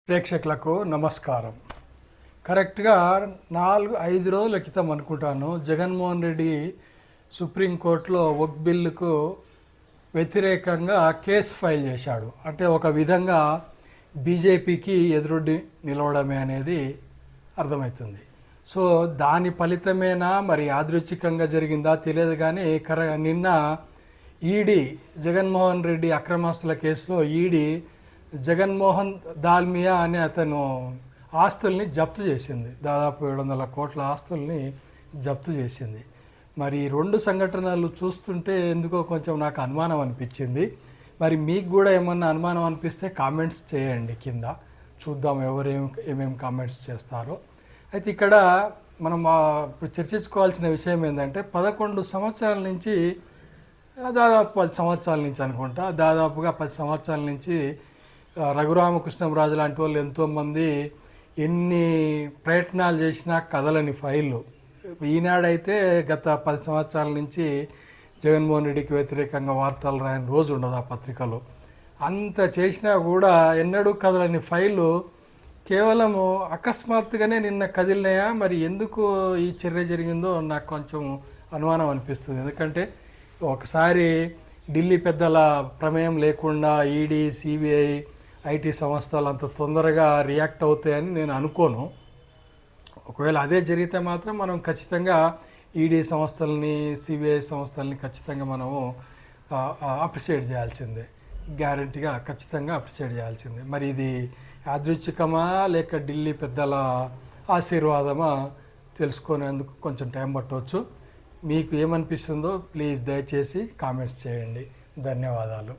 ప్రేక్షకులకు నమస్కారం. కరెక్ట్గా 4-5 రోజుల క్రితం అనుకుంటాను జగన్మోహన్ రెడ్డి సుప్రీంకోర్టులో వక్ఫ్ బిల్లుకు వ్యతిరేకంగా కేసు ఫైల్ చేశాడు. అంటే ఒక విధంగా బీజేపీకి ఎదురొడ్డి నిలవడమే అనేది అర్థమవుతుంది. సో దాని ఫలితమేనా మరి యాదృచ్ఛికంగా జరిగిందా తెలియదు. కానీ నిన్న ఈడీ జగన్మోహన్ రెడ్డి అక్రమాస్తుల కేసులో ఈడీ జగన్మోహన్ దాల్మియా అనే అతను ఆస్తుల్ని జప్తు చేసింది. దాదాపు 700 కోట్ల ఆస్తుల్ని జప్తు చేసింది. మరి ఈ రెండు సంఘటనలు చూస్తుంటే ఎందుకో కొంచెం నాకు అనుమానం అనిపించింది. మరి మీకు కూడా ఏమన్నా అనుమానం అనిపిస్తే కామెంట్స్ చేయండి కింద, చూద్దాం ఏమేమి కామెంట్స్ చేస్తారో. అయితే ఇక్కడ మనం చర్చించుకోవాల్సిన విషయం ఏంటంటే 11 సంవత్సరాల నుంచి దాదాపు 10 సంవత్సరాల నుంచి అనుకుంటా, దాదాపుగా 10 సంవత్సరాల నుంచి రఘురామకృష్ణంరాజు లాంటి వాళ్ళు ఎంతోమంది ఎన్ని ప్రయత్నాలు చేసినా కదలని ఫైళ్ళు. ఈనాడైతే గత 10 సంవత్సరాల నుంచి జగన్మోహన్ రెడ్డికి వ్యతిరేకంగా వార్తలు రాయని రోజు ఉండదు ఆ పత్రికలో. అంత చేసినా కూడా ఎన్నడూ కదలని ఫైళ్ళు కేవలము అకస్మాత్తుగానే నిన్న కదిలినాయా? మరి ఎందుకు ఈ చర్య జరిగిందో నాకు కొంచెం అనుమానం అనిపిస్తుంది. ఎందుకంటే ఒకసారి ఢిల్లీ పెద్దల ప్రమేయం లేకుండా ఈడీ, సిబిఐ, ఐటీ సంస్థలు అంత తొందరగా రియాక్ట్ అవుతాయని నేను అనుకోను. ఒకవేళ అదే జరిగితే మాత్రం మనం ఖచ్చితంగా ఈడీ సంస్థలని, సిబిఐ సంస్థలని ఖచ్చితంగా మనము అప్రిషియేట్ చేయాల్సిందే, గ్యారంటీగా ఖచ్చితంగా అప్రిషియేట్ చేయాల్సిందే. మరి ఇది యాదృచ్ఛికమా లేక ఢిల్లీ పెద్దల ఆశీర్వాదమా తెలుసుకునేందుకు కొంచెం టైం పట్టవచ్చు. మీకు ఏమనిపిస్తుందో ప్లీజ్ దయచేసి కామెంట్స్ చేయండి. ధన్యవాదాలు.